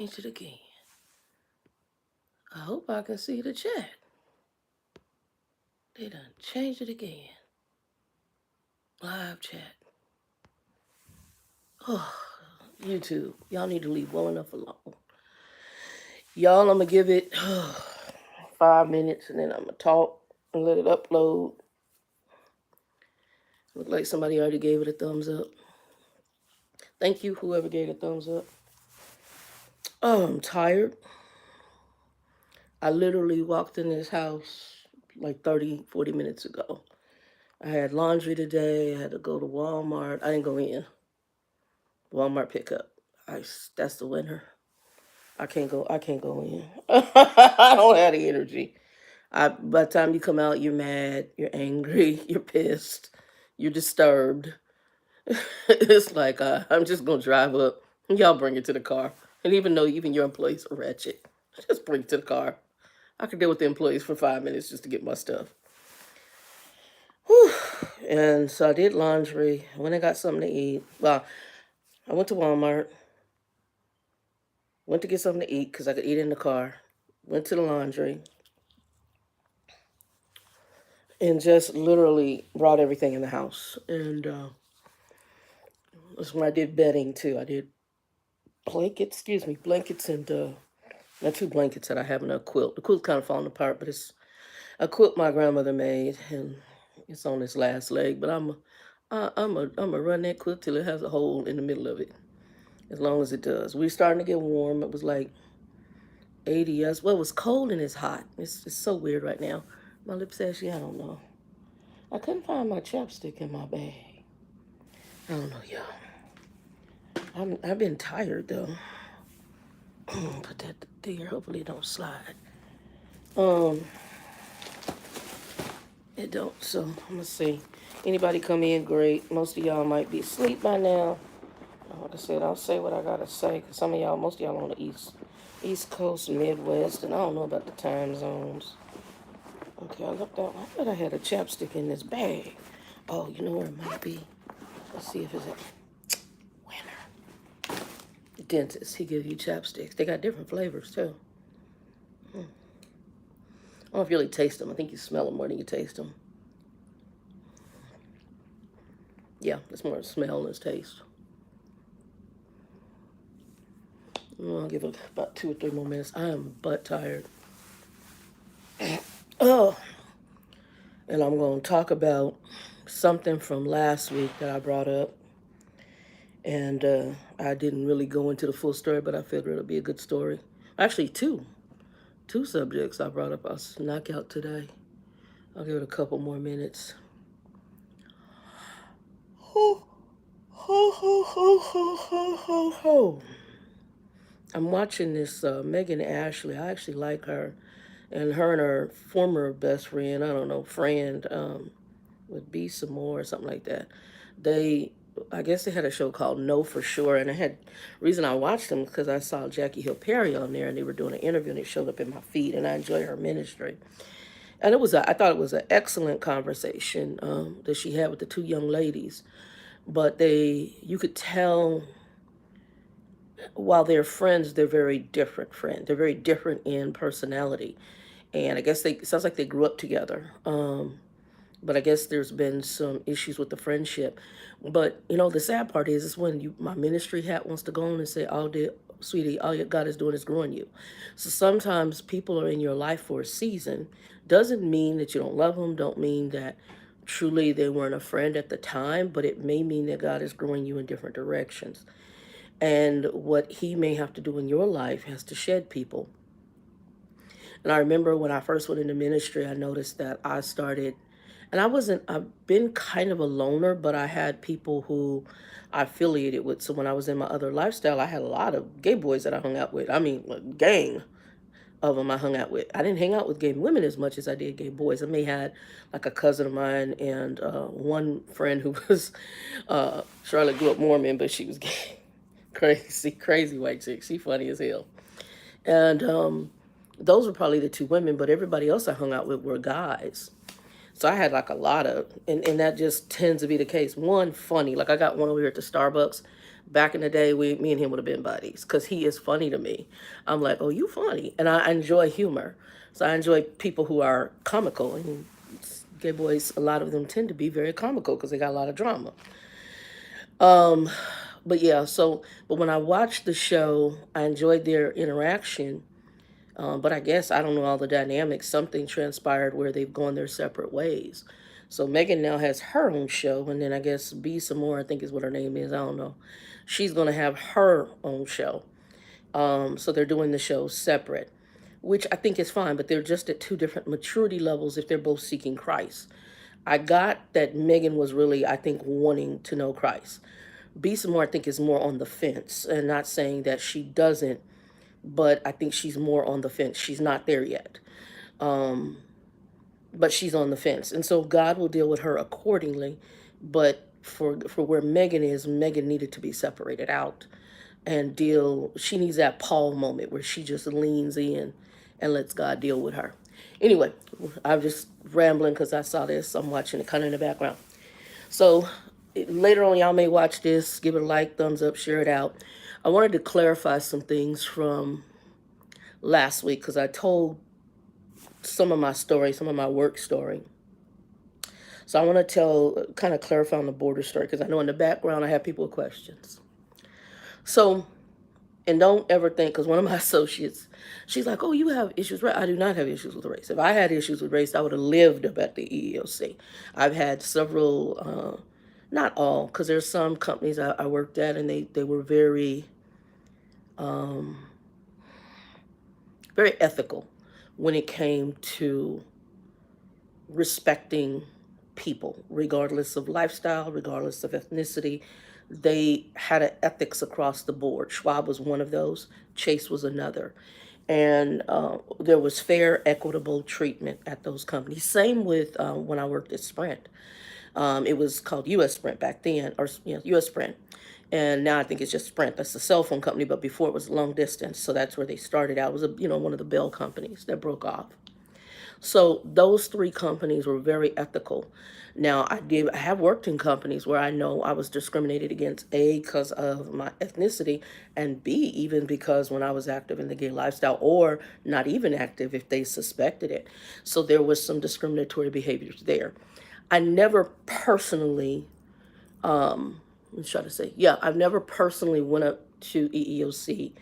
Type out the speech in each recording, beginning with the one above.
Change it again. I hope I can see the chat. They done changed it again. Live chat. Oh, YouTube, y'all need to leave well enough alone. Y'all, I'm gonna give it 5 minutes and then I'm gonna talk and let it upload. Look like somebody already gave it a thumbs up. Thank you, whoever gave a thumbs up. Oh, I'm tired. I literally walked in this house like 30, 40 minutes ago. I had laundry today. I had to go to Walmart. I didn't go in. Walmart pickup. That's the winner. I can't go in. I don't have the energy. By the time you come out, you're mad, you're angry, you're pissed, you're disturbed. It's like I'm just gonna drive up. Y'all bring it to the car. And even though even your employees are wretched, just bring it to the car. I could deal with the employees for 5 minutes just to get my stuff. Whew. And so I did laundry. I went and got something to eat. Well, I went to Walmart. Went to get something to eat because I could eat in the car. Went to the laundry. And just literally brought everything in the house. And that's when I did bedding too. I did blankets and my 2 blankets that I have in a quilt. The quilt's kind of falling apart, but it's a quilt my grandmother made, and it's on its last leg. But I'm a run that quilt till it has a hole in the middle of it, as long as it does. We're starting to get warm. It was like 80 yes. Well, it was cold and it's hot. It's so weird right now. My lips ashy. I don't know. I couldn't find my chapstick in my bag. I don't know, y'all. I've been tired though. Put that there. Hopefully it don't slide. It don't. So I'm gonna see. Anybody come in? Great. Most of y'all might be asleep by now. Like I said, I'll say what I gotta say. Cause most of y'all on the East Coast, Midwest, and I don't know about the time zones. Okay, I looked out. I thought I had a chapstick in this bag. Oh, you know where it might be? Let's see if it's a winner. The dentist, he gives you chapsticks. They got different flavors too. I don't know if you really taste them. I think you smell them more than you taste them. Yeah, it's more smell than taste. I'll give it about 2 or 3 more minutes. I am butt tired. Oh, and I'm going to talk about something from last week that I brought up. And I didn't really go into the full story, but I figured it'll be a good story. Actually, two subjects I brought up. I'll knock out today. I'll give it a couple more minutes. Ho, ho, ho, ho, ho, ho, ho, ho. I'm watching this Megan Ashley. I actually like her. And her former best friend, I don't know, friend, would be some more or something like that. I guess they had a show called Know For Sure, and reason I watched them because I saw Jackie Hill Perry on there, and they were doing an interview, and it showed up in my feed, and I enjoy her ministry. And I thought it was an excellent conversation that she had with the 2 young ladies, but you could tell while they're friends, they're very different friends. They're very different in personality. And I guess it sounds like they grew up together. But I guess there's been some issues with the friendship. But, the sad part is when my ministry hat wants to go on and say, sweetie, all God is doing is growing you. So sometimes people are in your life for a season. Doesn't mean that you don't love them. Don't mean that truly they weren't a friend at the time. But it may mean that God is growing you in different directions. And what he may have to do in your life has to shed people. And I remember when I first went into ministry, I noticed that I've been kind of a loner, but I had people who I affiliated with. So when I was in my other lifestyle, I had a lot of gay boys that I hung out with. I mean, a gang of them I hung out with. I didn't hang out with gay women as much as I did gay boys. I may had like a cousin of mine and one friend who was, Charlotte grew up Mormon, but she was gay. Crazy white chick. She funny as hell. And those were probably the 2 women, but everybody else I hung out with were guys. So I had like a lot of, and that just tends to be the case. One, funny. Like I got one over here at the Starbucks. Back in the day, me and him would have been buddies because he is funny to me. I'm like, oh, you funny, and I enjoy humor. So I enjoy people who are comical, and gay boys, a lot of them tend to be very comical because they got a lot of drama. But yeah, but when I watched the show, I enjoyed their interaction. But I guess I don't know all the dynamics. Something transpired where they've gone their separate ways. So Megan now has her own show, and then I guess B some more, I think is what her name is. I don't know. She's gonna have her own show. So they're doing the shows separate, which I think is fine. But they're just at two different maturity levels if they're both seeking Christ. I got that Megan was really, I think, wanting to know Christ. B some more, I think, is more on the fence, and not saying that she doesn't, but I think she's more on the fence. She's not there yet. But she's on the fence. And so God will deal with her accordingly. But for where Megan is, Megan needed to be separated out and deal. She needs that Paul moment where she just leans in and lets God deal with her. Anyway, I'm just rambling because I saw this. I'm watching it kind of in the background. So later on, y'all may watch this, give it a like, thumbs up, share it out. I wanted to clarify some things from last week because I told some of my story, some of my work story. So I want to kind of clarify on the border story because I know in the background I have people with questions. So, and don't ever think, because one of my associates, she's like, oh, you have issues, right? I do not have issues with race. If I had issues with race, I would have lived up at the EEOC. I've had several, not all, because there's some companies I worked at and they were very, very ethical when it came to respecting people, regardless of lifestyle, regardless of ethnicity. They had an ethics across the board. Schwab was one of those. Chase was another. And there was fair, equitable treatment at those companies. Same with when I worked at Sprint. It was called U.S. Sprint back then, or U.S. Sprint. And now I think it's just Sprint. That's the cell phone company, but before it was long distance. So that's where they started out. It was one of the Bell companies that broke off. So those three companies were very ethical. Now I have worked in companies where I know I was discriminated against, A, because of my ethnicity, and B, even because when I was active in the gay lifestyle, or not even active if they suspected it. So there was some discriminatory behaviors there. I never personally, I'm trying to say, yeah, I've never personally went up to EEOC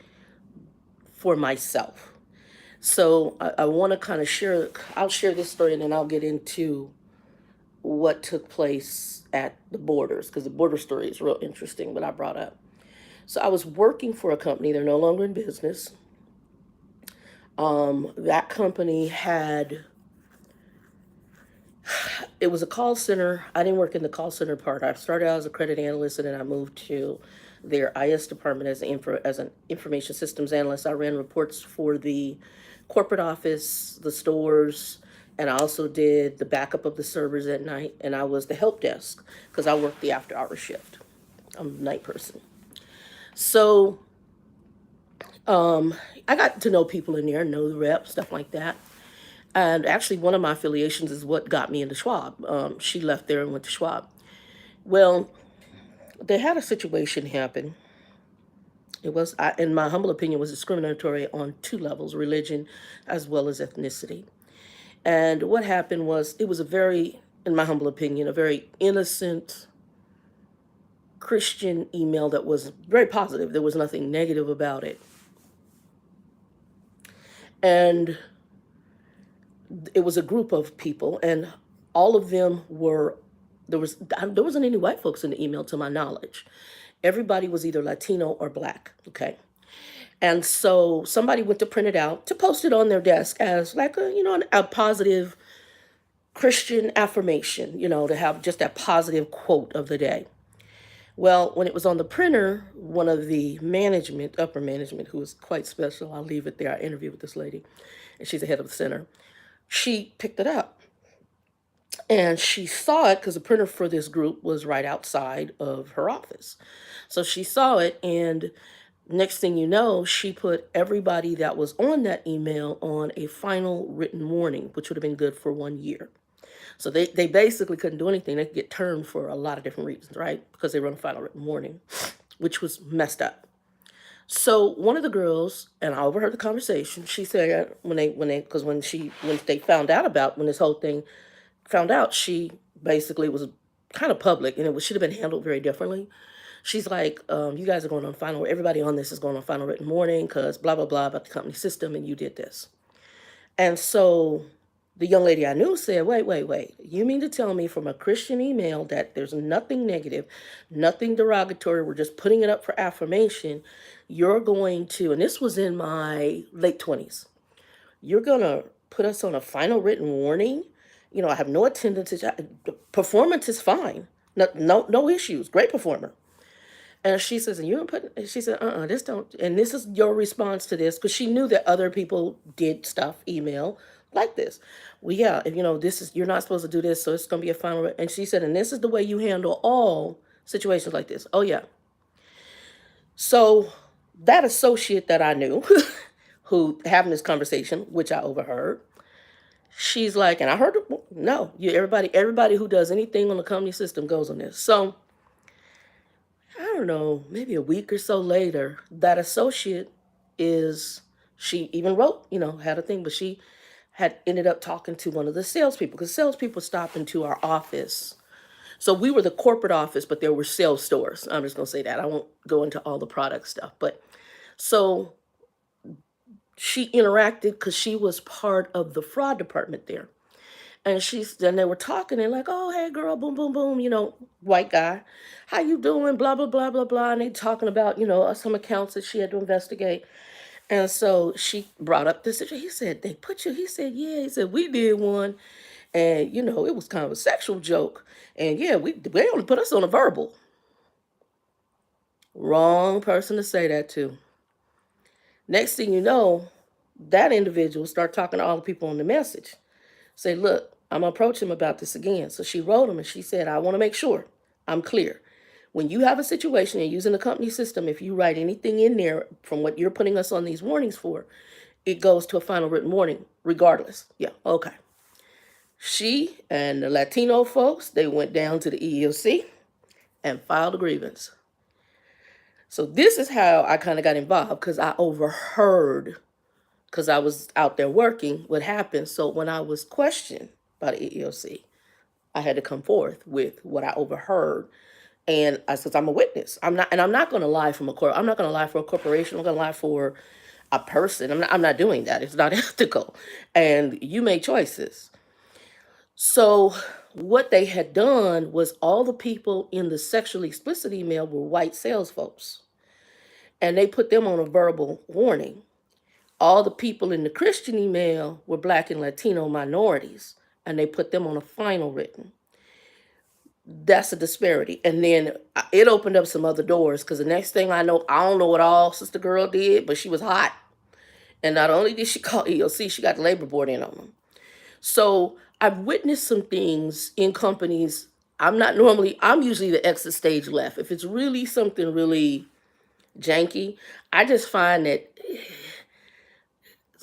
for myself. So I want to kind of I'll share this story and then I'll get into what took place at the borders, because the border story is real interesting, what I brought up. So I was working for a company, they're no longer in business. That company it was a call center. I didn't work in the call center part. I started out as a credit analyst and then I moved to their IS department as an information systems analyst. I ran reports for the corporate office, the stores, and I also did the backup of the servers at night. And I was the help desk because I worked the after-hour shift. I'm a night person. So I got to know people in there, know the reps, stuff like that. And actually, one of my affiliations is what got me into Schwab. She left there and went to Schwab. Well, they had a situation happen. It was, in my humble opinion, was discriminatory on two levels, religion as well as ethnicity. And what happened was, it was a very, in my humble opinion, a very innocent Christian email that was very positive. There was nothing negative about it. And it was a group of people, and all of them were, there wasn't any white folks in the email to my knowledge. Everybody was either Latino or black, okay? And so somebody went to print it out to post it on their desk as like a positive Christian affirmation, to have just that positive quote of the day. Well, when it was on the printer, one of the upper management, who was quite special, I'll leave it there. I interviewed with this lady, and she's the head of the center. She picked it up and she saw it because the printer for this group was right outside of her office. So she saw it, and next thing you know, she put everybody that was on that email on a final written warning, which would have been good for 1 year. So they basically couldn't do anything. They could get termed for a lot of different reasons, right? Because they run a final written warning. which was messed up. So one of the girls, and I overheard the conversation. She said because when they found out about when this whole thing found out, she basically was kind of public, and should have been handled very differently. She's like, you guys are going on final. Everybody on this is going on final written warning because blah blah blah about the company system, and you did this. And so the young lady I knew said, wait, wait, wait. You mean to tell me from a Christian email that there's nothing negative, nothing derogatory, we're just putting it up for affirmation, you're going to, and this was in my late 20s, you're going to put us on a final written warning? I have no attendance. Performance is fine. No issues. Great performer. And she says, and you don't put, she said, this don't, and this is your response to this, because she knew that other people did stuff, email like this. Well, yeah, if this is, you're not supposed to do this, so it's going to be a final. And she said, and this is the way you handle all situations like this. Oh, yeah. So that associate that I knew, who having this conversation, which I overheard, she's like, and I heard, no, everybody who does anything on the company system goes on this. So I don't know, maybe a week or so later, that associate she even wrote, had a thing, but she had ended up talking to one of the salespeople, because salespeople stopped into our office. So we were the corporate office, but there were sales stores. I'm just going to say that. I won't go into all the product stuff. But so she interacted because she was part of the fraud department there. And they were talking and like, oh, hey girl, boom, boom, boom, white guy, how you doing? Blah, blah, blah, blah, blah. And they talking about, some accounts that she had to investigate. And so she brought up this. He said, they put you, he said, yeah, he said, we did one. And, it was kind of a sexual joke. And yeah, they only put us on a verbal. Wrong person to say that to. Next thing you know, that individual start talking to all the people on the message. Say, look, I'm going to approach him about this again. So she wrote him and she said, I want to make sure I'm clear. When you have a situation and using the company system, if you write anything in there from what you're putting us on these warnings for, it goes to a final written warning regardless. Yeah, okay. She and the Latino folks, they went down to the EEOC and filed a grievance. So this is how I kind of got involved, because I overheard, because I was out there working, what happened. So when I was questioned by the EEOC, I had to come forth with what I overheard. And I said, I'm a witness. I'm not going to lie I'm not going to lie for a corporation. I'm going to lie for a person. I'm not doing that. It's not ethical. And you make choices. So what they had done was all the people in the sexually explicit email were white sales folks. And they put them on a verbal warning. All the people in the Christian email were Black and Latino minorities, and they put them on a final written. That's a disparity. And then it opened up some other doors, because the next thing I know, I don't know what all Sister Girl did, but she was hot. And not only did she call EOC, she got the labor board in on them. So I've witnessed some things in companies. I'm usually the exit stage left. If it's really something really janky, I just find that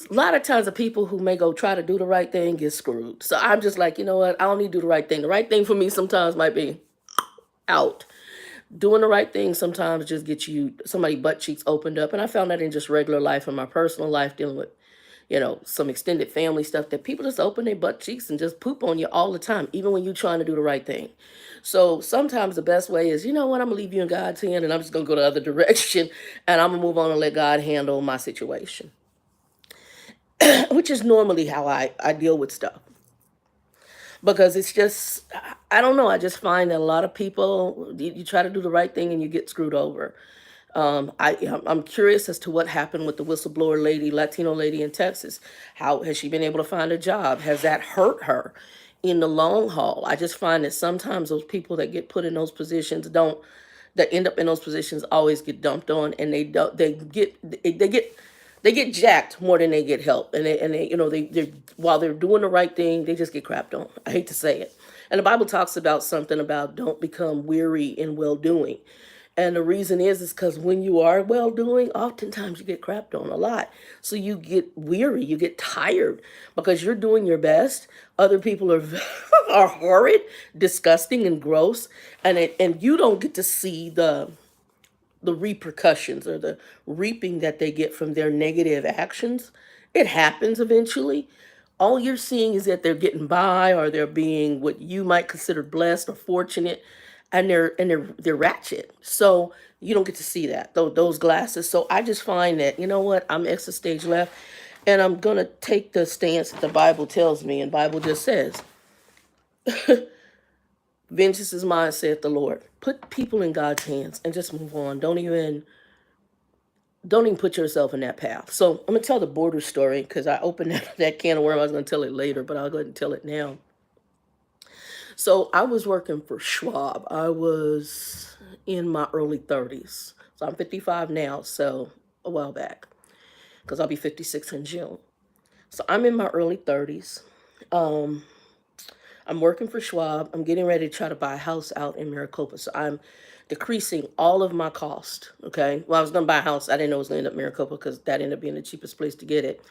a lot of times the people who may go try to do the right thing get screwed. So I'm just like, you know what? I don't need to do the right thing. The right thing for me sometimes might be out. Doing the right thing sometimes just gets you somebody butt cheeks opened up. And I found that in just regular life, in my personal life, dealing with, some extended family stuff, that people just open their butt cheeks and just poop on you all the time, even when you're trying to do the right thing. So sometimes the best way is, you know what, I'm going to leave you in God's hand, and I'm just going to go the other direction, and I'm going to move on and let God handle my situation, which is normally how I deal with stuff. Because it's just, I don't know, I just find that a lot of people, you try to do the right thing and you get screwed over. I'm curious as to what happened with the whistleblower lady, Latino lady in Texas. How has she been able to find a job? Has that hurt her in the long haul? I just find that sometimes those people that get put in those positions that end up in those positions always get dumped on, and they get jacked more than they get help. And they while they're doing the right thing, they just get crapped on. I hate to say it. And the Bible talks about something about don't become weary in well-doing. And the reason is because when you are well-doing, oftentimes you get crapped on a lot. So you get weary, you get tired, because you're doing your best. Other people are are horrid, disgusting, and gross, and you don't get to see the the repercussions or the reaping that they get from their negative actions. It happens eventually. All you're seeing is that they're getting by, or they're being what you might consider blessed or fortunate, and they're ratchet. So you don't get to see that, those glasses. So I just find that, you know what, I'm extra stage left, and I'm gonna take the stance that the Bible tells me, and Bible just says, vengeance is mine, saith the Lord. Put people in God's hands and just move on. Don't even put yourself in that path. So I'm gonna tell the border story because I opened that can of worms. I was gonna tell it later, but I'll go ahead and tell it now. So I was working for Schwab. I was in my early 30s. So I'm 55 now, so a while back, because I'll be 56 in June. So I'm in my early 30s. Um, I'm working for Schwab. I'm getting ready to try to buy a house out in Maricopa. So I'm decreasing all of my cost. Okay. Well, I was going to buy a house. I didn't know it was going to end up Maricopa because that ended up being the cheapest place to get it.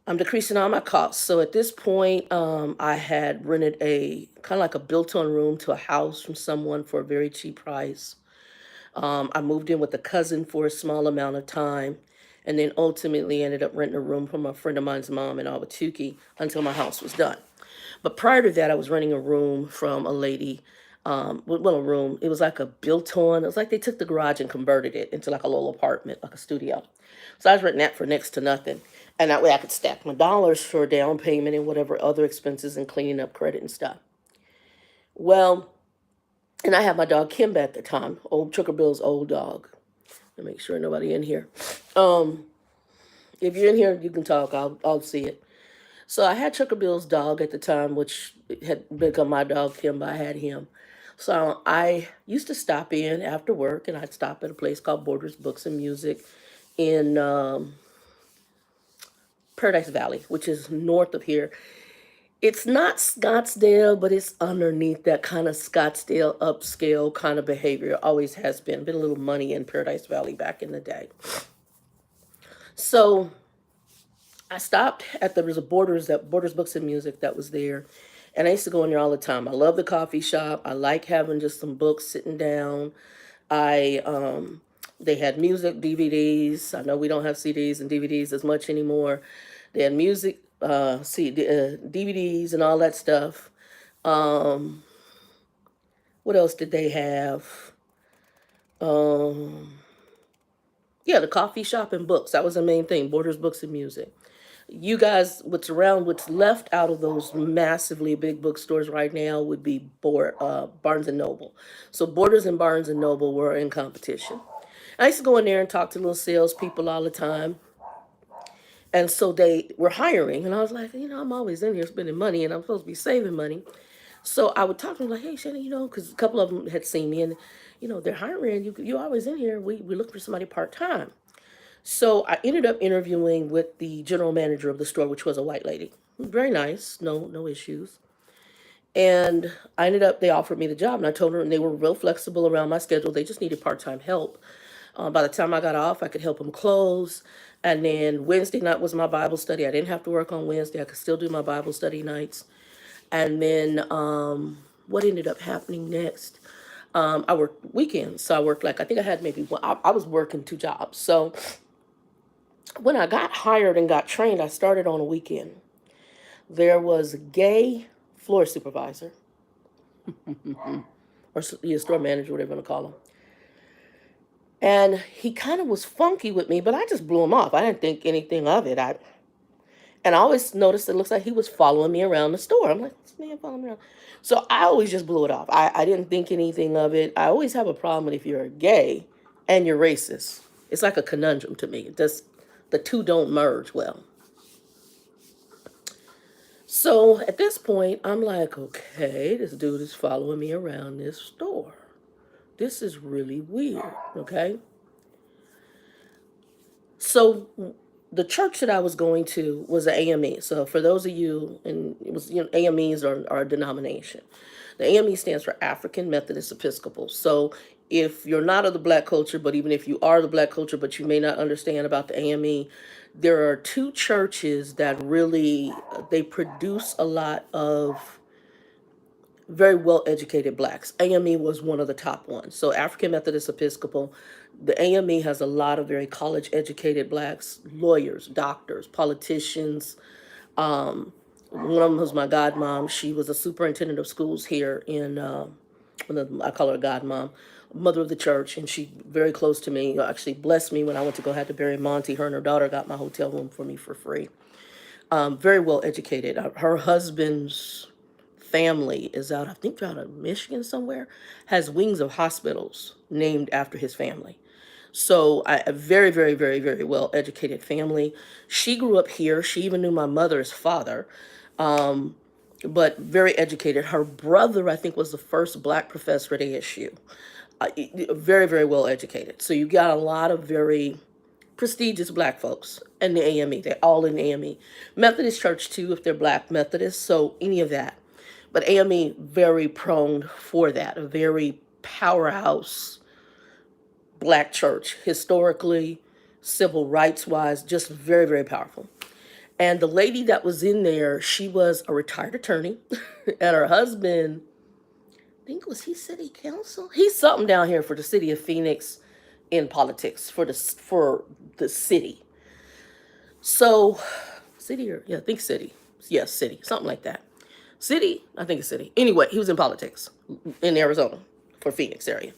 I'm decreasing all my costs. So at this point, I had rented a kind of like a built-on room to a house from someone for a very cheap price. I moved in with a cousin for a small amount of time, and then ultimately ended up renting a room from a friend of mine's mom in Albuquerque until my house was done. But prior to that, I was renting a room from a lady. Well, a room. It was like a built-on. It was like they took the garage and converted it into like a little apartment, like a studio. So I was renting that for next to nothing, and that way I could stack my dollars for down payment and whatever other expenses and cleaning up credit and stuff. Well, and I had my dog Kimba at the time, old TruckerDoll's old dog. To make sure nobody in here. Um, if you're in here, you can talk. I'll see it. So I had Chucker Bill's dog at the time, which had become my dog, Kimba. I had him. So I used to stop in after work, and I'd stop at a place called Borders Books and Music in Paradise Valley, which is north of here. It's not Scottsdale, but it's underneath that kind of Scottsdale upscale kind of behavior. It always has been a little money in Paradise Valley back in the day. So I stopped at there was a Borders Books and Music that was there, and I used to go in there all the time. I love the coffee shop. I like having just some books sitting down. I They had music DVDs. I know we don't have CDs and DVDs as much anymore. They had music DVDs and all that stuff. Um, what else did they have? Um, yeah, the coffee shop and books. That was the main thing. Borders Books and Music. You guys, what's left out of those massively big bookstores right now would be Barnes and Noble. So Borders and Barnes and Noble were in competition. I used to go in there and talk to little salespeople all the time. And so they were hiring. And I was like, I'm always in here spending money and I'm supposed to be saving money. So I would talk to them like, hey, Shannon, because a couple of them had seen me and, they're hiring. You're always in here. We're looking for somebody part-time. So I ended up interviewing with the general manager of the store, which was a white lady. Very nice, no issues. And they offered me the job, and I told her, and they were real flexible around my schedule. They just needed part-time help. By the time I got off, I could help them close. And then Wednesday night was my Bible study. I didn't have to work on Wednesday. I could still do my Bible study nights. And then what ended up happening next? I worked weekends. So I worked I think I had maybe I was working 2 jobs. So when I got hired and got trained, I started on a weekend. There was a gay floor supervisor, or store manager, whatever you want to call him. And he kind of was funky with me, but I just blew him off. I didn't think anything of it. And I always noticed it looks like he was following me around the store. I'm like, this man following me around. So I always just blew it off. I didn't think anything of it. I always have a problem with if you're gay and you're racist. It's like a conundrum to me. The two don't merge well. So at this point, I'm like, okay, this dude is following me around this store. This is really weird, okay? So the church that I was going to was an AME. So for those of you, and it was, AMEs are a denomination. The AME stands for African Methodist Episcopal. So if you're not of the black culture, but even if you are the black culture, but you may not understand about the AME, there are 2 churches that really, they produce a lot of very well educated blacks. AME was one of the top ones. So African Methodist Episcopal, the AME has a lot of very college educated blacks, lawyers, doctors, politicians. One of them was my godmom. She was a superintendent of schools here in, I call her godmom, mother of the church, and she very close to me. Actually blessed me when I went to go have to bury Monty. Her and her daughter got my hotel room for me for free. Very well educated. Her husband's family is out, I think they're out of Michigan somewhere, has wings of hospitals named after his family. So a very, very, very, very well educated family. She grew up here. She even knew my mother's father, but very educated. Her brother, I think, was the first black professor at ASU. Very, very well educated. So you got a lot of very prestigious black folks in the AME. They're all in the AME. Methodist Church too, if they're black Methodists. So any of that. But AME very prone for that. A very powerhouse black church, historically, civil rights wise, just very, very powerful. And the lady that was in there, she was a retired attorney, and her husband, I think was he city council? He's something down here for the city of Phoenix in politics for the city. So, city or yeah, I think city. Yes, city, something like that. City, I think it's city. Anyway, he was in politics in Arizona for Phoenix area.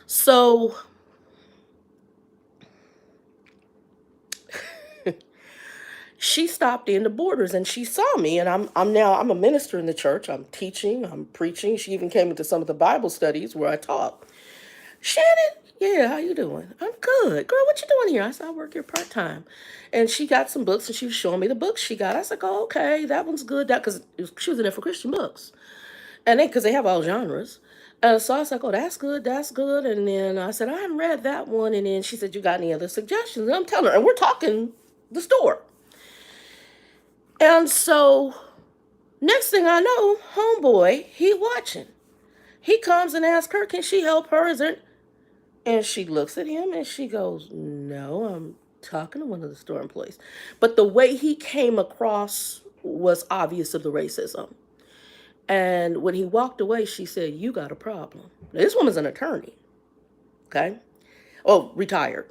So she stopped in the Borders and she saw me, and I'm a minister in the church. I'm teaching, I'm preaching. She even came into some of the Bible studies where I taught. Shannon, yeah, how you doing? I'm good. Girl, what you doing here? I said, I work here part-time. And she got some books and she was showing me the books she got. I said, oh, okay, that one's good. That because she was in there for Christian books. And because they have all genres. And so I was like, oh, that's good, that's good. And then I said, I haven't read that one. And then she said, you got any other suggestions? And I'm telling her, and we're talking the store. And so next thing I know, homeboy, he watching. He comes and asks her, can she help her? Is there... And she looks at him and she goes, no, I'm talking to one of the store employees. But the way he came across was obvious of the racism. And when he walked away, she said, you got a problem. Now, this woman's an attorney, okay? Oh, retired.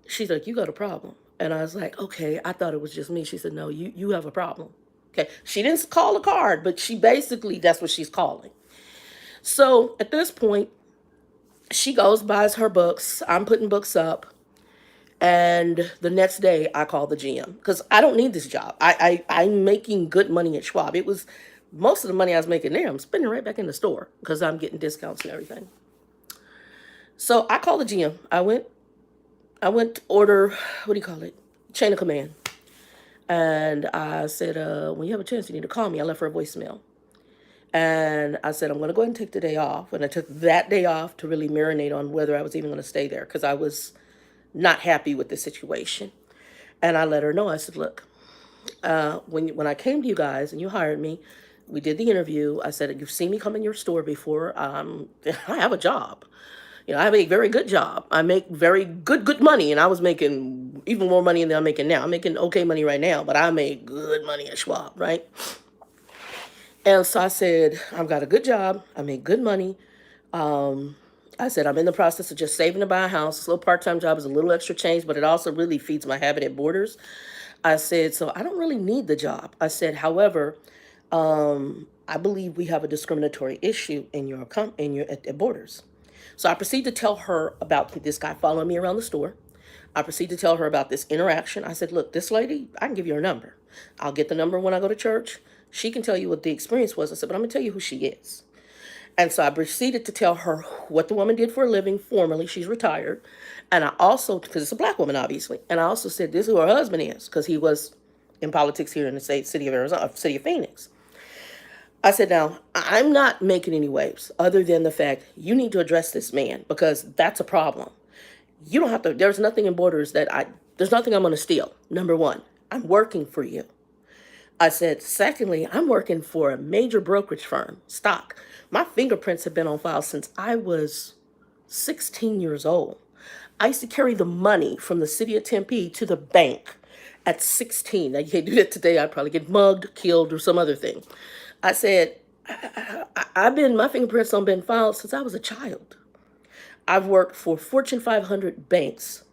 She's like, you got a problem. And I was like, okay, I thought it was just me. She said, no, you have a problem. Okay, she didn't call a card, but she basically, that's what she's calling. So at this point, she goes, buys her books. I'm putting books up. And the next day I call the GM because I don't need this job. I'm making good money at Schwab. It was most of the money I was making there, I'm spending right back in the store because I'm getting discounts and everything. So I called the GM. I went to order, what do you call it? Chain of command. And I said, when you have a chance, you need to call me. I left her a voicemail. And I said, I'm going to go ahead and take the day off. And I took that day off to really marinate on whether I was even going to stay there because I was not happy with the situation. And I let her know. I said, look, when I came to you guys and you hired me, we did the interview. I said, you've seen me come in your store before. I have a job. I have a very good job. I make very good money. And I was making even more money than I'm making now. I'm making okay money right now, but I made good money at Schwab, right? And so I said, I've got a good job. I make good money. I said, I'm in the process of just saving to buy a house. This little part-time job is a little extra change, but it also really feeds my habit at Borders. I said, so I don't really need the job. I said, however, I believe we have a discriminatory issue at Borders. So I proceed to tell her about this guy following me around the store. I proceed to tell her about this interaction. I said, look, this lady, I can give you her number. I'll get the number when I go to church. She can tell you what the experience was. I said, but I'm going to tell you who she is. And so I proceeded to tell her what the woman did for a living formerly. She's retired. And I also, because it's a black woman, obviously. And I also said, this is who her husband is, because he was in politics here in the city of Arizona, city of Phoenix. I said, now, I'm not making any waves other than the fact you need to address this man because that's a problem. You don't have to, there's nothing in Borders there's nothing I'm going to steal. Number one, I'm working for you. I said, secondly, I'm working for a major brokerage firm, stock. My fingerprints have been on file since I was 16 years old. I used to carry the money from the city of Tempe to the bank at 16. Now, you can't do that today. I'd probably get mugged, killed, or some other thing. I said, my fingerprints don't been filed since I was a child. I've worked for Fortune 500 banks.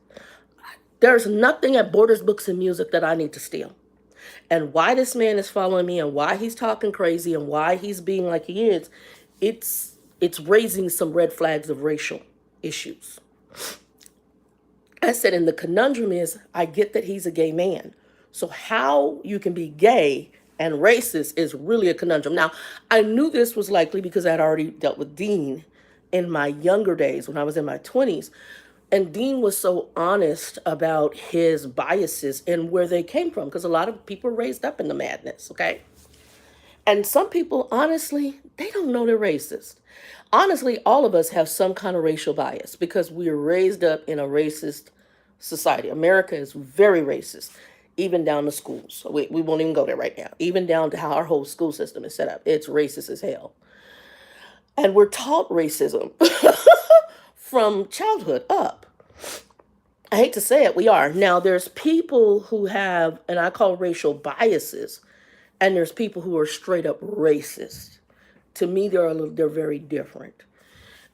There's nothing at Borders Books and Music that I need to steal. And why this man is following me and why he's talking crazy and why he's being like he is, it's raising some red flags of racial issues. I said, and the conundrum is, I get that he's a gay man. So how you can be gay and racist is really a conundrum. Now, I knew this was likely because I'd already dealt with Dean in my younger days when I was in my 20s. And Dean was so honest about his biases and where they came from, because a lot of people are raised up in the madness, okay? And some people, honestly, they don't know they're racist. Honestly, all of us have some kind of racial bias because we are raised up in a racist society. America is very racist, even down to schools. So we won't even go there right now. Even down to how our whole school system is set up. It's racist as hell. And we're taught racism from childhood up. I hate to say it, we are. Now, there's people who have, and I call racial biases, and there's people who are straight up racist. To me, they're very different.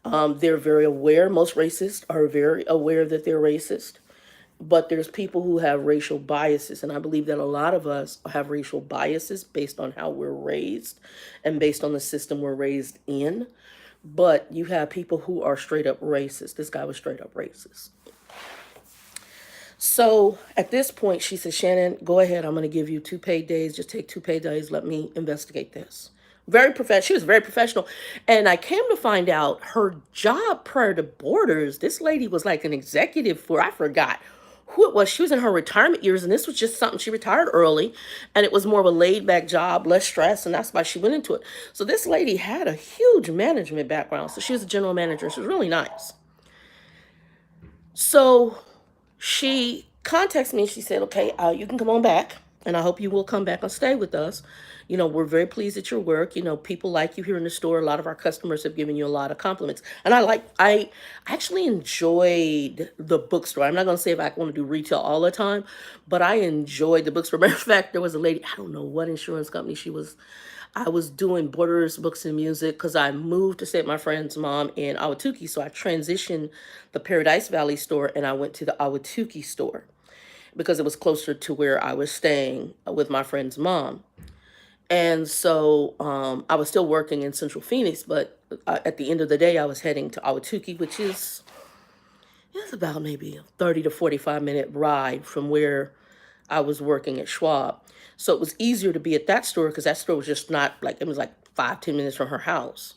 They're very aware. Most racists are very aware that they're racist. But there's people who have racial biases, and I believe that a lot of us have racial biases based on how we're raised and based on the system we're raised in. But you have people who are straight up racist. This guy was straight up racist. So at this point, she said, Shannon, go ahead. I'm going to give you 2 paid days. Just take 2 paid days. Let me investigate this. Very professional. She was very professional. And I came to find out her job prior to Borders, this lady was like an executive for, I forgot who it was. She was in her retirement years, and this was just something, she retired early, and it was more of a laid back job, less stress, and that's why she went into it. So this lady had a huge management background. So she was a general manager. She was really nice. So she contacts me and she said, okay, you can come on back, and I hope you will come back and stay with us. You know, we're very pleased at your work. You know, people like you here in the store. A lot of our customers have given you a lot of compliments. And I actually enjoyed the bookstore. I'm not going to say if I want to do retail all the time, but I enjoyed the bookstore. Matter of fact, there was a lady, I don't know what insurance company she was. I was doing Borders Books and Music because I moved to stay with my friend's mom in Ahwatukee. So I transitioned the Paradise Valley store and I went to the Ahwatukee store because it was closer to where I was staying with my friend's mom. And so I was still working in Central Phoenix, but at the end of the day, I was heading to Ahwatukee, which is it's about maybe a 30 to 45-minute ride from where I was working at Schwab. So it was easier to be at that store because that store was just not like, it was like 5-10 minutes from her house.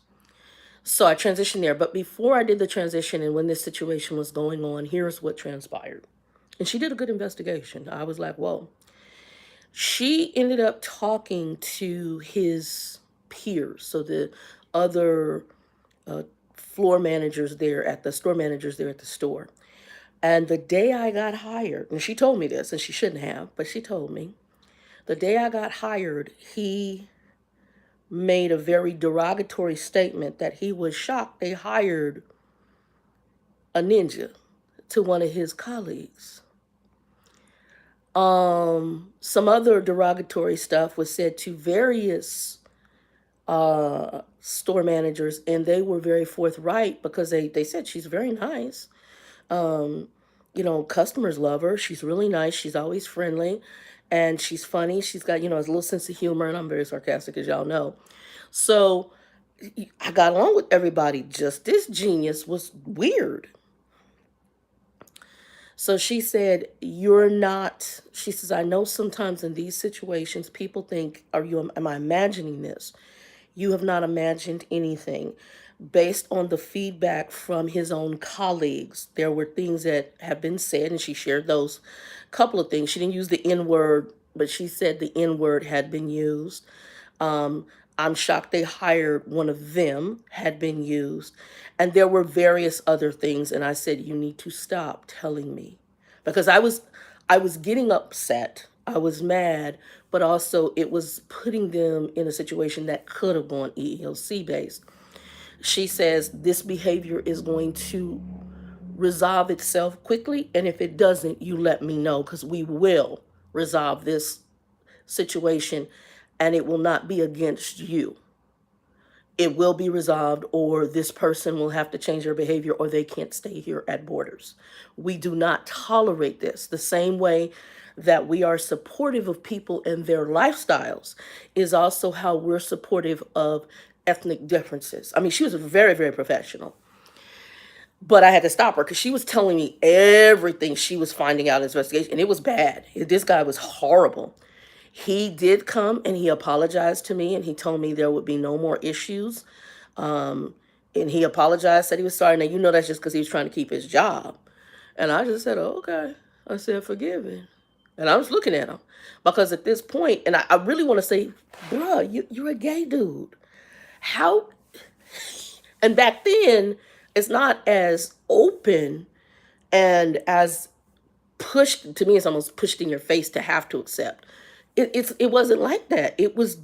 So I transitioned there. But before I did the transition and when this situation was going on, here's what transpired. And she did a good investigation. I was like, whoa. She ended up talking to his peers. So the other floor managers there at the store managers there at the store. And the day I got hired, and she told me this, and she shouldn't have, but she told me, the day I got hired, he made a very derogatory statement that he was shocked they hired a ninja to one of his colleagues. Some other derogatory stuff was said to various store managers, and they were very forthright because they said she's very nice. You know, customers love her. She's really nice. She's always friendly and she's funny. She's got, you know, a little sense of humor, and I'm very sarcastic, as y'all know. So I got along with everybody. Just this genius was weird. So she said, you're not, she says, I know sometimes in these situations, people think, am I imagining this? You have not imagined anything. Based on the feedback from his own colleagues, there were things that have been said, and she shared those couple of things. She didn't use the N word, but she said the N word had been used. I'm shocked they hired one of them had been used. And there were various other things. And I said, you need to stop telling me, because I was getting upset. I was mad, but also it was putting them in a situation that could have gone EEOC based. She says this behavior is going to resolve itself quickly. And if it doesn't, you let me know, because we will resolve this situation and it will not be against you. it will be resolved, or this person will have to change their behavior, or they can't stay here at Borders. We do not tolerate this. The same way that we are supportive of people and their lifestyles is also how we're supportive of ethnic differences. I mean, she was very, very professional, but I had to stop her because she was telling me everything she was finding out in this investigation, and it was bad. This guy was horrible. He did come and he apologized to me, and he told me there would be no more issues. Um, and he apologized, said he was sorry. Now, you know that's just because he was trying to keep his job. And I just said, oh, okay. I said, forgive him. And I was looking at him because at this point, and I really want to say, bruh, you're a gay dude. How? And back then, it's not as open and as pushed to me. It's almost pushed in your face to have to accept. It wasn't like that. It was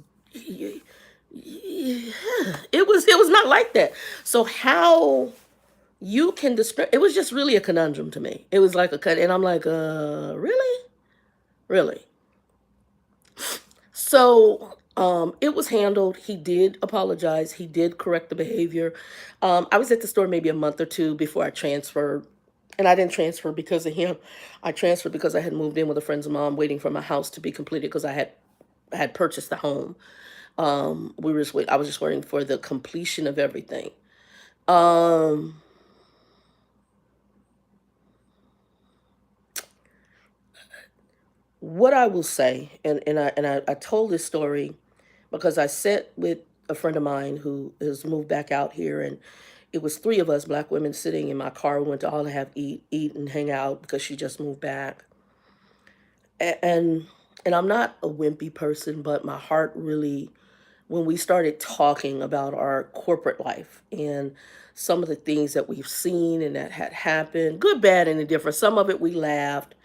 not like that. So how you can describe it was just really a conundrum to me. It was like a cut, and I'm like, really, really. So it was handled. He did apologize. He did correct the behavior. I was at the store maybe a month or two before I transferred. And I didn't transfer because of him. I transferred because I had moved in with a friend's mom, waiting for my house to be completed because I had purchased the home. I was just waiting for the completion of everything. Um, what I will say, and I told this story because I sat with a friend of mine who has moved back out here, and it was three of us black women sitting in my car. We went to all to have eat and hang out because she just moved back. And I'm not a wimpy person, but my heart really, when we started talking about our corporate life and some of the things that we've seen and that had happened, good, bad, and indifferent. Some of it we laughed.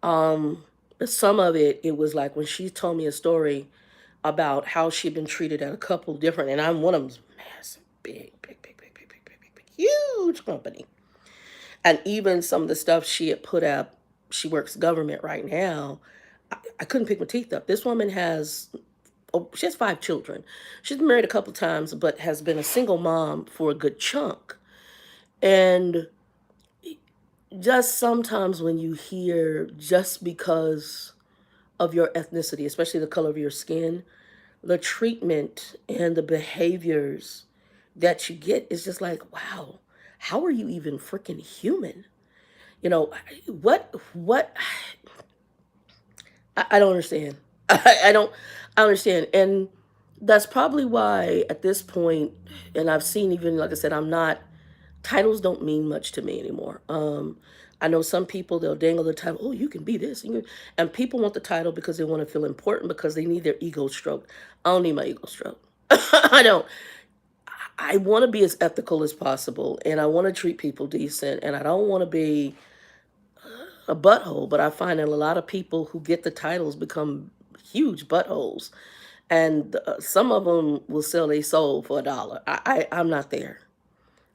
But some of it was like when she told me a story about how she'd been treated at a couple different, and I'm one of them's massive, big, huge company. And even some of the stuff she had put up, she works government right now. I couldn't pick my teeth up. This woman she has 5 children. She's been married a couple times, but has been a single mom for a good chunk. And just sometimes when you hear just because of your ethnicity, especially the color of your skin, the treatment and the behaviors that you get is just like, wow, how are you even freaking human? You know, what, I don't understand. I don't, I understand. And that's probably why at this point, and I've seen even, like I said, titles don't mean much to me anymore. I know some people, they'll dangle the title, oh, you can be this. And people want the title because they want to feel important because they need their ego stroked. I don't need my ego stroked. I don't. I want to be as ethical as possible, and I want to treat people decent, and I don't want to be a butthole, but I find that a lot of people who get the titles become huge buttholes. And some of them will sell their soul for $1. I'm not there.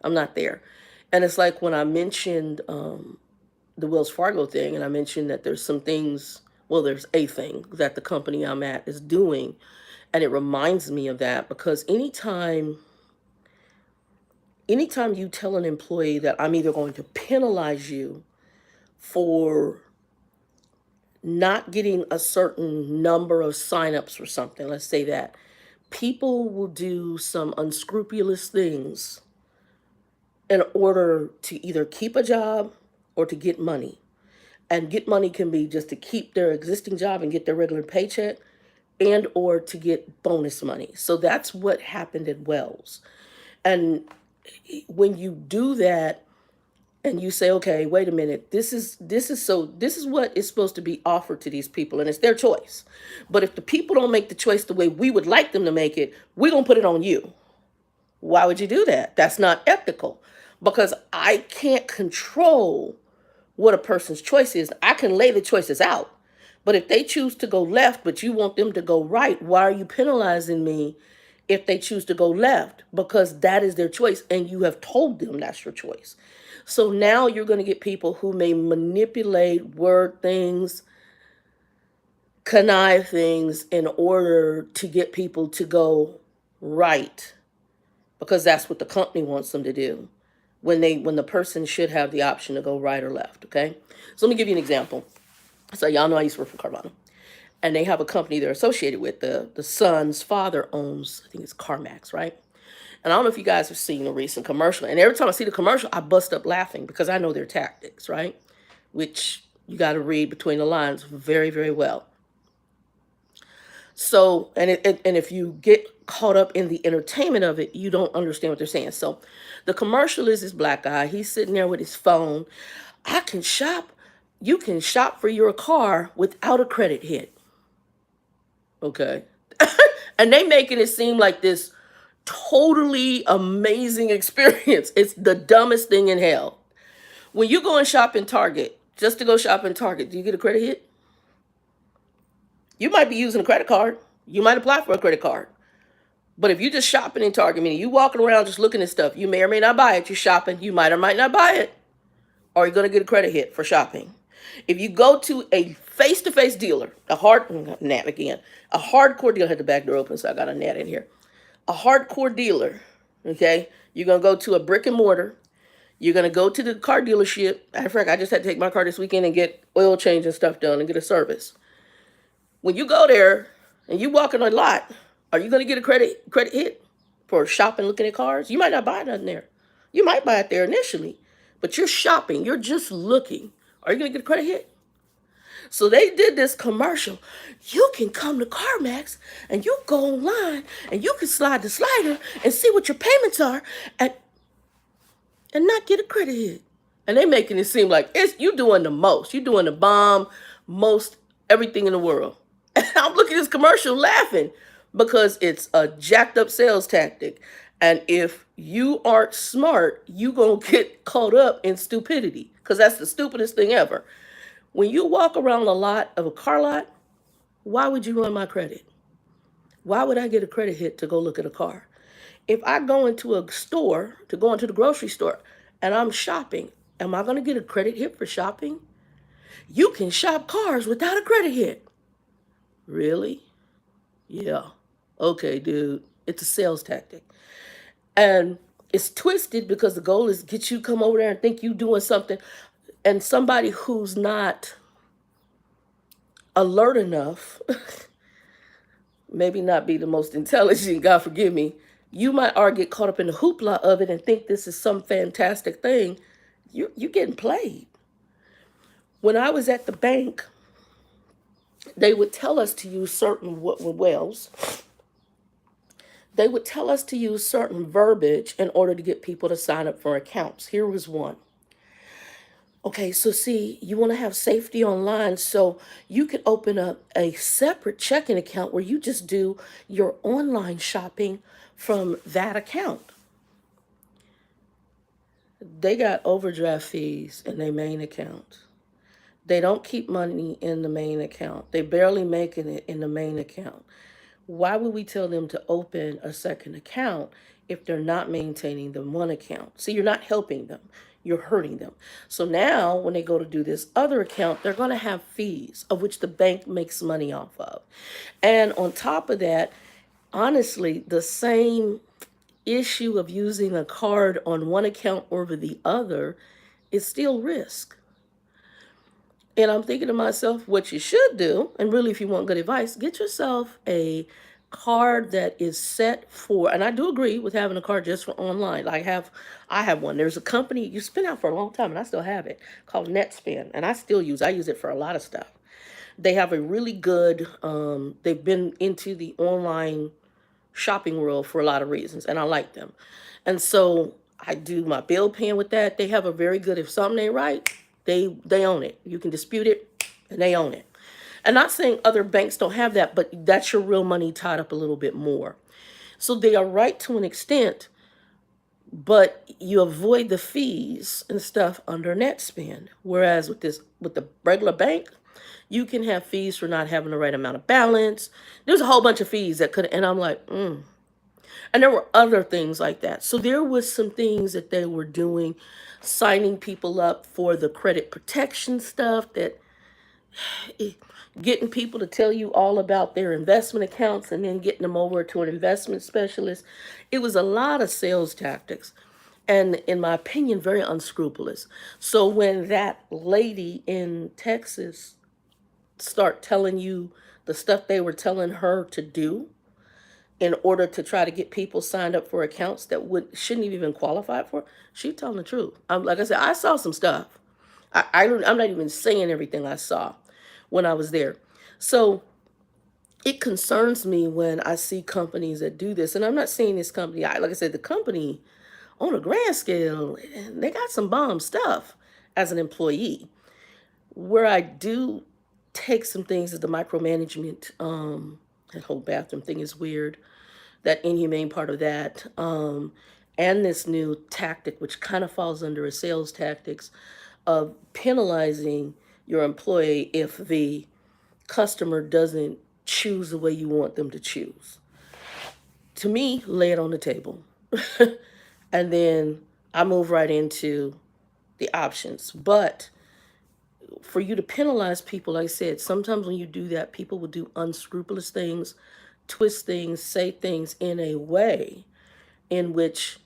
I'm not there. And it's like when I mentioned the Wells Fargo thing, and I mentioned that there's some things, well, there's a thing that the company I'm at is doing, and it reminds me of that because anytime you tell an employee that I'm either going to penalize you for not getting a certain number of signups for something, let's say that, people will do some unscrupulous things in order to either keep a job or to get money. And get money can be just to keep their existing job and get their regular paycheck, and or to get bonus money. So that's what happened at Wells. And when you do that and you say, okay, wait a minute, this is what is supposed to be offered to these people, and it's their choice. But if the people don't make the choice the way we would like them to make it, we're gonna put it on you. Why would you do that? That's not ethical. Because I can't control what a person's choice is. I can lay the choices out. But if they choose to go left, but you want them to go right, why are you penalizing me if they choose to go left? Because that is their choice, and you have told them that's your choice. So now you're going to get people who may manipulate word things, connive things in order to get people to go right because that's what the company wants them to do when the person should have the option to go right or left. Okay, so let me give you an example. So y'all know I used to work for Carvana, and they have a company they're associated with. The son's father owns, I think it's CarMax, right? And I don't know if you guys have seen a recent commercial. And every time I see the commercial, I bust up laughing because I know their tactics, right? Which you got to read between the lines very, very well. So, and if you get caught up in the entertainment of it, you don't understand what they're saying. So, the commercial is this black guy. He's sitting there with his phone. I can shop. You can shop for your car without a credit hit. Okay. And they making it seem like this totally amazing experience. It's the dumbest thing in hell. When you go and shop in Target, just to go shop in Target, do you get a credit hit? You might be using a credit card. You might apply for a credit card. But if you're just shopping in Target, meaning you walking around just looking at stuff, you may or may not buy it. You're shopping, you might or might not buy it. Or you're going to get a credit hit for shopping. If you go to a face-to-face dealer, a hardcore dealer, I had the back door open, so I got a gnat in here. A hardcore dealer, okay? You're going to go to a brick and mortar. You're going to go to the car dealership. Matter of fact, I just had to take my car this weekend and get oil change and stuff done and get a service. When you go there and you walk in a lot, are you going to get a credit hit for shopping, looking at cars? You might not buy nothing there. You might buy it there initially, but you're shopping. You're just looking. Are you going to get a credit hit? So they did this commercial. You can come to CarMax and you go online and you can slide the slider and see what your payments are and not get a credit hit. And they making it seem like it's you doing the most. You doing the bomb, most everything in the world. And I'm looking at this commercial laughing because it's a jacked up sales tactic. And if you aren't smart, you gonna get caught up in stupidity because that's the stupidest thing ever. When you walk around a lot of a car lot, why would you run my credit? Why would I get a credit hit to go look at a car? If I go into a store, to go into the grocery store, and I'm shopping, am I going to get a credit hit for shopping? You can shop cars without a credit hit. Really? Yeah. Okay, dude. It's a sales tactic. And it's twisted because the goal is get you to come over there and think you doing something. And somebody who's not alert enough, maybe not be the most intelligent, God forgive me, you might get caught up in the hoopla of it and think this is some fantastic thing. You're getting played. When I was at the bank, they would tell us to use certain wells. They would tell us to use certain verbiage in order to get people to sign up for accounts. Here was one. Okay, so see, you want to have safety online, so you could open up a separate checking account where you just do your online shopping from that account. They got overdraft fees in their main account. They don't keep money in the main account. They barely making it in the main account. Why would we tell them to open a second account if they're not maintaining the one account? See, you're not helping them. You're hurting them. So now when they go to do this other account, they're going to have fees of which the bank makes money off of. And on top of that, honestly, the same issue of using a card on one account over the other is still risk. And I'm thinking to myself, what you should do, and really if you want good advice, get yourself a card that is set for, and I do agree with having a card just for online. I have one. There's a company, it's been out for a long time and I still have it, called NetSpend. And I use it for a lot of stuff. They have a really good, they've been into the online shopping world for a lot of reasons, and I like them. And so I do my bill paying with that. They have a very good, if something ain't right, they own it. You can dispute it, and they own it. And not saying other banks don't have that, but that's your real money tied up a little bit more. So they are right to an extent, but you avoid the fees and stuff under NetSpend. Whereas with the regular bank, you can have fees for not having the right amount of balance. There's a whole bunch of fees that could, and I'm like, And there were other things like that. So there was some things that they were doing, signing people up for the credit protection stuff that getting people to tell you all about their investment accounts and then getting them over to an investment specialist. It was a lot of sales tactics. And in my opinion, very unscrupulous. So when that lady in Texas start telling you the stuff they were telling her to do in order to try to get people signed up for accounts that shouldn't have even qualified for, she telling the truth. Like I said, I saw some stuff. I'm not even saying everything I saw when I was there. So it concerns me when I see companies that do this. And I'm not saying this company, like I said, the company on a grand scale, they got some bomb stuff as an employee. Where I do take some things as the micromanagement, that whole bathroom thing is weird, that inhumane part of that, and this new tactic, which kind of falls under a sales tactics of penalizing your employee if the customer doesn't choose the way you want them to choose. To me, lay it on the table. And then I move right into the options. But for you to penalize people, like I said, sometimes when you do that, people will do unscrupulous things, twist things, say things in a way in which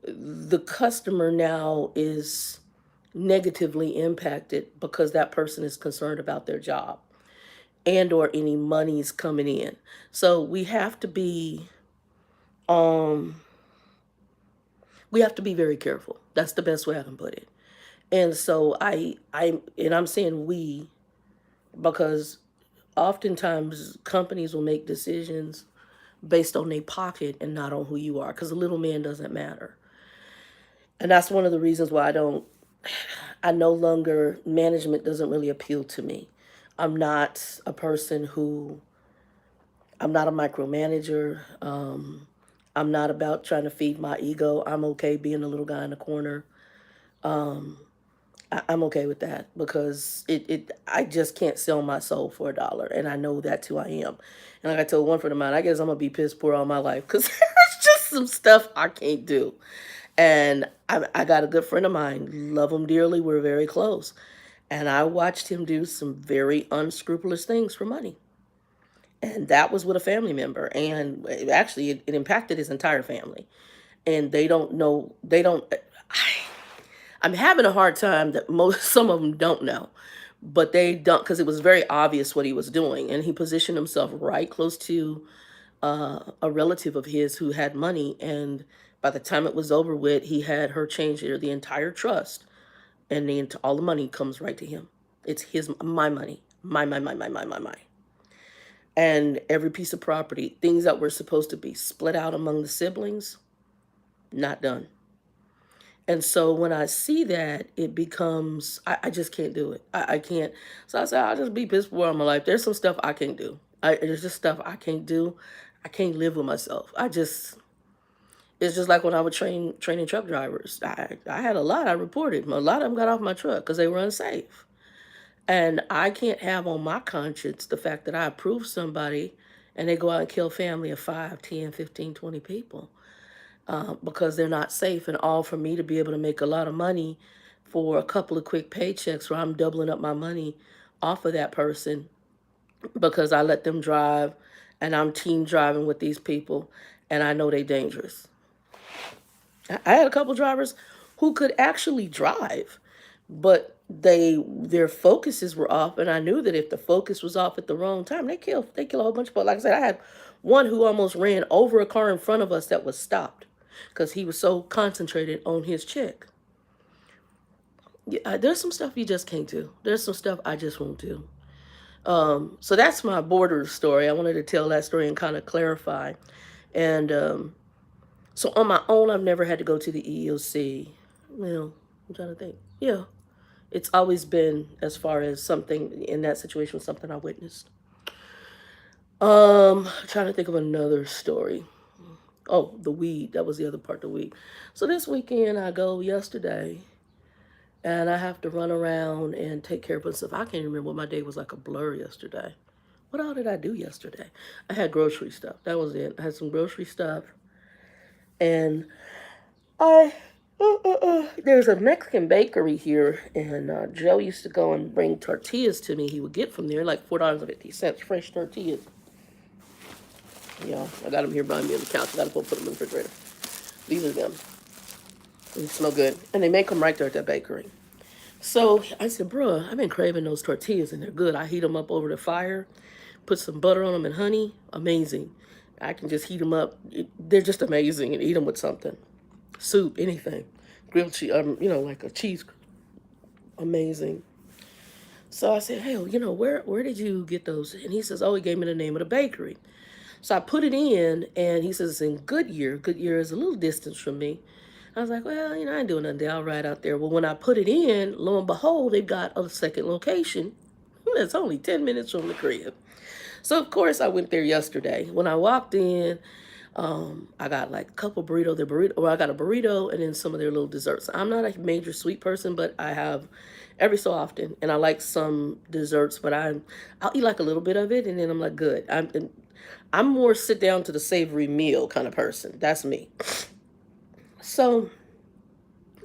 the customer now is negatively impacted because that person is concerned about their job and or any money's coming in. So um we have to be very careful. That's the best way I can put it. And so I'm saying we, because oftentimes companies will make decisions based on their pocket and not on who you are, because the little man doesn't matter. And that's one of the reasons why I no longer, management doesn't really appeal to me. I'm not a person who, I'm not a micromanager. I'm not about trying to feed my ego. I'm okay being the little guy in the corner. Um, I'm okay with that because I just can't sell my soul for $1, and I know that's who I am. And like I told one friend of mine, I guess I'm gonna be piss poor all my life because there's just some stuff I can't do. And I got a good friend of mine, love him dearly. We're very close, and I watched him do some very unscrupulous things for money, and that was with a family member. And actually, it impacted his entire family. And they don't know. They don't. I'm having a hard time that some of them don't know, but they don't, because it was very obvious what he was doing, and he positioned himself right close to a relative of his who had money, and by the time it was over with, he had her change the entire trust, and all the money comes right to him. It's my money, my, and every piece of property, things that were supposed to be split out among the siblings, not done. And so when I see that, it becomes, I just can't do it. I can't. So I said, I'll just be pissed for all my life. There's some stuff I can't do. There's just stuff I can't do. I can't live with myself. It's just like when I was training truck drivers. I had a lot I reported. A lot of them got off my truck because they were unsafe. And I can't have on my conscience the fact that I approve somebody and they go out and kill family of 5, 10, 15, 20 people. Because they're not safe, and all for me to be able to make a lot of money for a couple of quick paychecks where I'm doubling up my money off of that person because I let them drive and I'm team driving with these people and I know they're dangerous. I had a couple drivers who could actually drive, but their focuses were off, and I knew that if the focus was off at the wrong time, they kill a whole bunch of people. Like I said, I had one who almost ran over a car in front of us that was stopped because he was so concentrated on his check. Yeah, there's some stuff you just can't do. There's some stuff I just won't do. So that's my border story. I wanted to tell that story and kind of clarify. And so on my own, I've never had to go to the EEOC. Well, I'm trying to think. Yeah, it's always been, as far as something in that situation, was something I witnessed. Trying to think of another story. Oh, the weed. That was the other part, the weed. So this weekend I go yesterday and I have to run around and take care of myself. I can't remember what my day was, like a blur yesterday. What all did I do yesterday? I had grocery stuff. That was it. I had some grocery stuff. And I There's a Mexican bakery here, and Joe used to go and bring tortillas to me. He would get from there like $4.50, fresh tortillas. Yeah, I got them here by me on the couch. I gotta go put them in the refrigerator. These are them. They smell good, and they make them right there at that bakery. So I said, bruh, I've been craving those tortillas, and they're good. I heat them up over the fire, put some butter on them and honey. Amazing. I can just heat them up. They're just amazing, and eat them with something, soup, anything, grilled cheese. Like a cheese. Amazing. So I said, hey, where did you get those? And he says, oh, he gave me the name of the bakery. So I put it in, and he says it's in Goodyear. Goodyear is a little distance from me. I was like, well, I ain't doing nothing there. I'll ride out there. Well, when I put it in, lo and behold, they've got a second location. That's only 10 minutes from the crib. So, of course, I went there yesterday. When I walked in, I got like a couple burritos. I got a burrito and then some of their little desserts. I'm not a major sweet person, but I have every so often, and I like some desserts. But I'll eat like a little bit of it, and then I'm like, good. I'm more sit down to the savory meal kind of person. That's me. So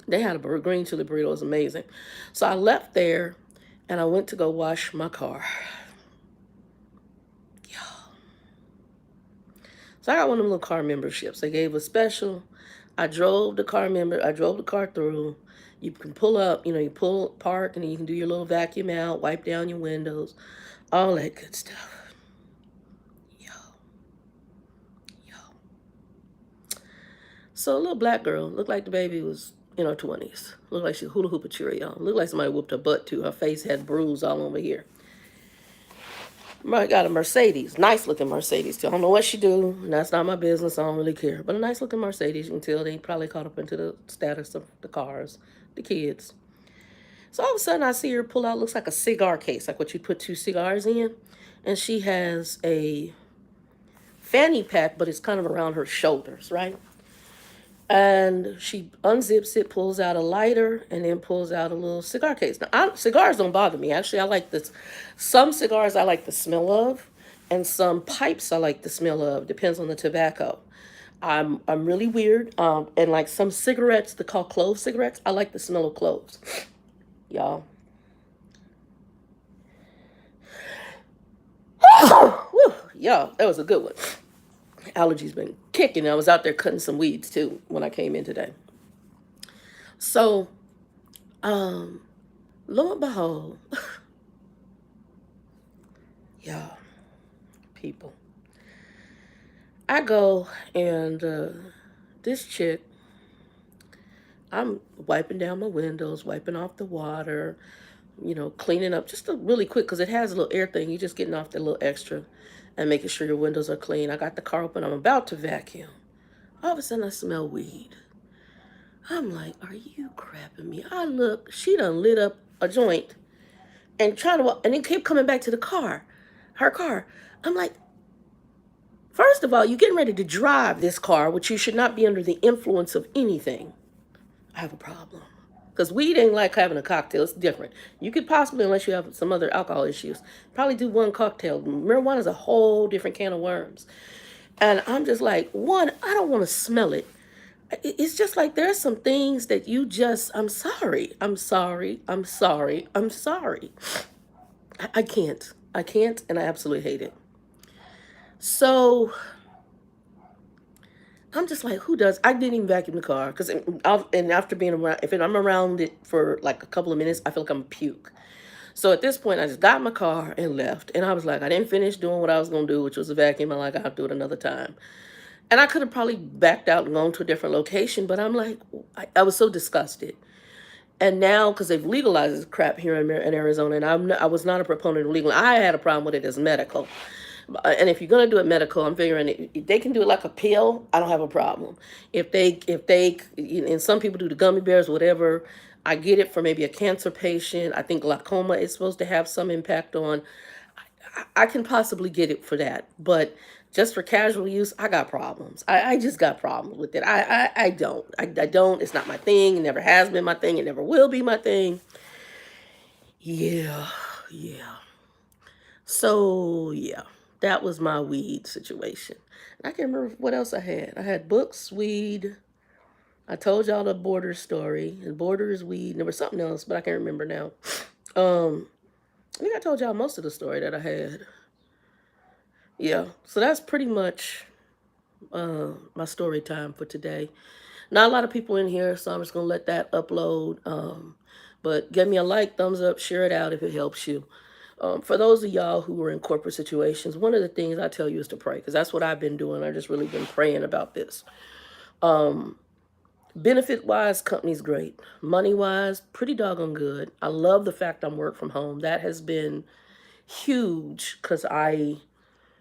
they had a green chili burrito. It was amazing. So I left there, and I went to go wash my car. So I got one of them little car memberships. They gave a special. I drove the car through. You can pull up, you park, and then you can do your little vacuum out, wipe down your windows, all that good stuff. Yo, yo. So a little black girl, looked like the baby was in her 20s. Looked like she hula hoop a Cheerio. Looked like somebody whooped her butt too. Her face had bruise all over here. I got a Mercedes, nice looking Mercedes too. I don't know what she do, and that's not my business. I don't really care. But a nice looking Mercedes. You can tell they probably caught up into the status of the cars, the kids. So all of a sudden I see her pull out, looks like a cigar case, like what you put two cigars in. And she has a fanny pack, but it's kind of around her shoulders, right? And she unzips it, pulls out a lighter, and then pulls out a little cigar case. Now, cigars don't bother me. Actually, I like this. Some cigars I like the smell of, and some pipes I like the smell of. Depends on the tobacco. I'm really weird. And like some cigarettes, they call clove cigarettes. I like the smell of cloves, y'all. Whew, y'all, that was a good one. Allergies been kicking. I was out there cutting some weeds too when I came in today. So, lo and behold, y'all, people, I go and this chick, I'm wiping down my windows, wiping off the water, cleaning up just really quick because it has a little air thing. You're just getting off the little extra and making sure your windows are clean. I got the car open. I'm about to vacuum. All of a sudden, I smell weed. I'm like, are you crapping me? I look, she done lit up a joint and trying to walk, and then kept coming back to her car. I'm like, first of all, you're getting ready to drive this car, which you should not be under the influence of anything. I have a problem. Because weed ain't like having a cocktail. It's different. You could possibly, unless you have some other alcohol issues, probably do one cocktail. Marijuana is a whole different can of worms. And I'm just like, one, I don't want to smell it. It's just like there's some things that I'm sorry. I'm sorry. I'm sorry. I'm sorry. I can't. I can't, and I absolutely hate it. So I'm just like, who does? I didn't even vacuum the car because, and after being around, if I'm around it for like a couple of minutes, I feel like I'm puke. So at this point, I just got in my car and left. And I was like, I didn't finish doing what I was going to do, which was a vacuum. I'm like, I'll do it another time. And I could have probably backed out and gone to a different location, but I'm like, I was so disgusted. And now, because they've legalized this crap here in Arizona, and I was not a proponent of legal. I had a problem with it as medical. And if you're gonna do it medical, I'm figuring if they can do it like a pill, I don't have a problem. And some people do the gummy bears, whatever. I get it for maybe a cancer patient. I think glaucoma is supposed to have some impact on. I can possibly get it for that, but just for casual use, I got problems. I just got problems with it. I don't. I don't. It's not my thing. It never has been my thing. It never will be my thing. Yeah, yeah. So, yeah, that was my weed situation. I can't remember what else I had. I had books, weed, I told y'all the border story. And border is weed. And there was something else, but I can't remember now. Um, I think I told y'all most of the story that I had. Yeah, so that's pretty much my story time for today. Not a lot of people in here, so I'm just gonna let that upload. But give me a like, thumbs up, share it out if it helps you. For those of y'all who are in corporate situations, one of the things I tell you is to pray, because that's what I've been doing. I've just really been praying about this. Benefit wise, company's great. Money wise, pretty doggone good. I love the fact I'm work from home. That has been huge because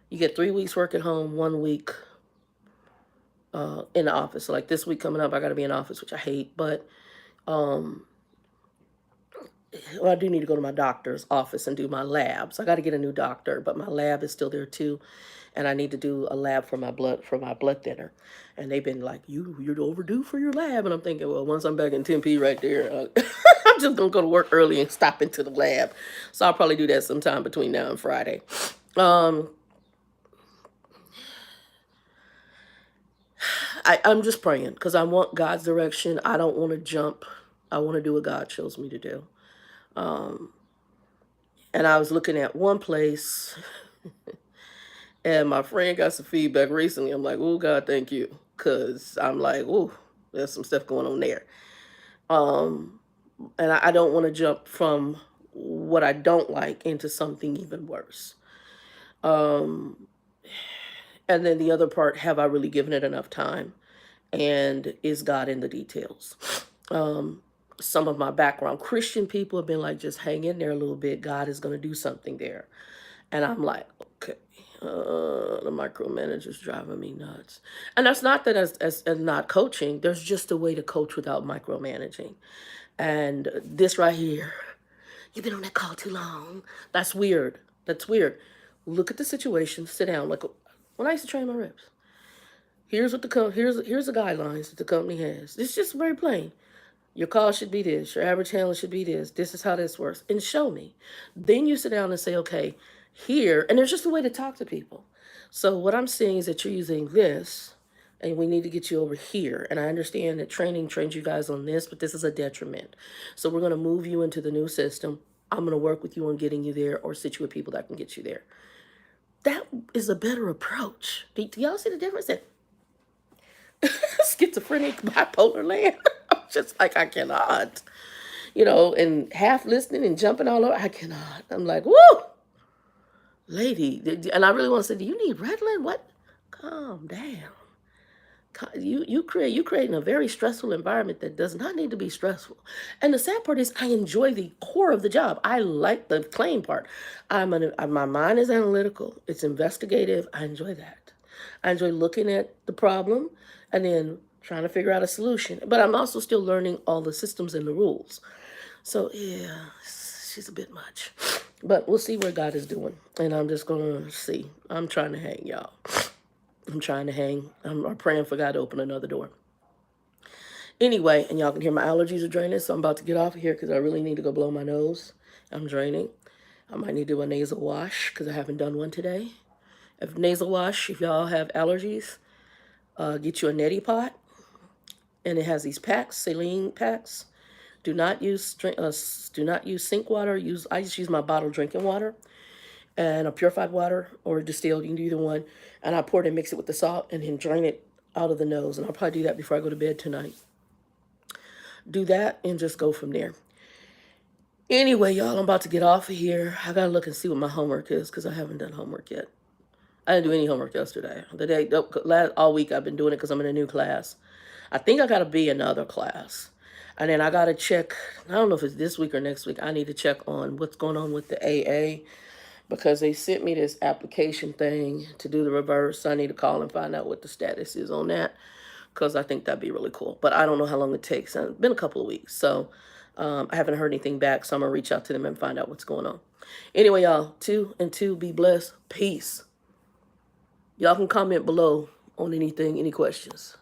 you get 3 weeks work at home, 1 week in the office. So like this week coming up, I got to be in office, which I hate. But well, I do need to go to my doctor's office and do my labs. I got to get a new doctor, but my lab is still there too, and I need to do a lab for my blood thinner. And they've been like, you're overdue for your lab, and I'm thinking, well, once I'm back in Tempe, right there, I'm just gonna go to work early and stop into the lab. So I'll probably do that sometime between now and Friday. I'm just praying because I want God's direction. I don't want to jump. I want to do what God shows me to do. And I was looking at one place, and my friend got some feedback recently. I'm like, oh, God, thank you. Because I'm like, oh, there's some stuff going on there. And I don't want to jump from what I don't like into something even worse. And then the other part, have I really given it enough time? And is God in the details? Some of my background Christian people have been like, just hang in there a little bit. God is going to do something there. And I'm like, okay, the micromanager's driving me nuts. And that's not that as not coaching. There's just a way to coach without micromanaging. And this right here, you've been on that call too long. That's weird. That's weird. Look at the situation. Sit down. Like when I used to train my reps. Here's what here's the guidelines that the company has. It's just very plain. Your call should be this. Your average handler should be this. This is how this works. And show me. Then you sit down and say, okay, here. And there's just a way to talk to people. So what I'm saying is that you're using this, and we need to get you over here. And I understand that training trains you guys on this, but this is a detriment. So we're going to move you into the new system. I'm going to work with you on getting you there or sit you with people that can get you there. That is a better approach. Do y'all see the difference? That schizophrenic, bipolar land. I'm just like, I cannot. And half listening and jumping all over. I cannot. I'm like, woo, lady. And I really want to say, do you need Ritalin? What? Calm down. You're creating a very stressful environment that does not need to be stressful. And the sad part is, I enjoy the core of the job. I like the claim part. My mind is analytical. It's investigative. I enjoy that. I enjoy looking at the problem and then trying to figure out a solution. But I'm also still learning all the systems and the rules. So yeah, she's a bit much. But we'll see what God is doing. And I'm just going to see. I'm trying to hang, y'all. I'm trying to hang. I'm praying for God to open another door. Anyway, and y'all can hear my allergies are draining, so I'm about to get off of here because I really need to go blow my nose. I'm draining. I might need to do a nasal wash because I haven't done one today. If y'all have allergies, get you a neti pot. And it has these packs, saline packs. Do not use sink water. I just use my bottled drinking water and a purified water or distilled. You can do either one. And I pour it and mix it with the salt and then drain it out of the nose. And I'll probably do that before I go to bed tonight. Do that and just go from there. Anyway, y'all, I'm about to get off of here. I gotta look and see what my homework is because I haven't done homework yet. I didn't do any homework yesterday. All week I've been doing it because I'm in a new class. I think I gotta be in another class. And then I gotta check, I don't know if it's this week or next week, I need to check on what's going on with the AA because they sent me this application thing to do the reverse. So I need to call and find out what the status is on that because I think that'd be really cool. But I don't know how long it takes. It's been a couple of weeks. So I haven't heard anything back. So I'm going to reach out to them and find out what's going on. Anyway, y'all, 2 and 2, be blessed. Peace. Y'all can comment below on anything, any questions.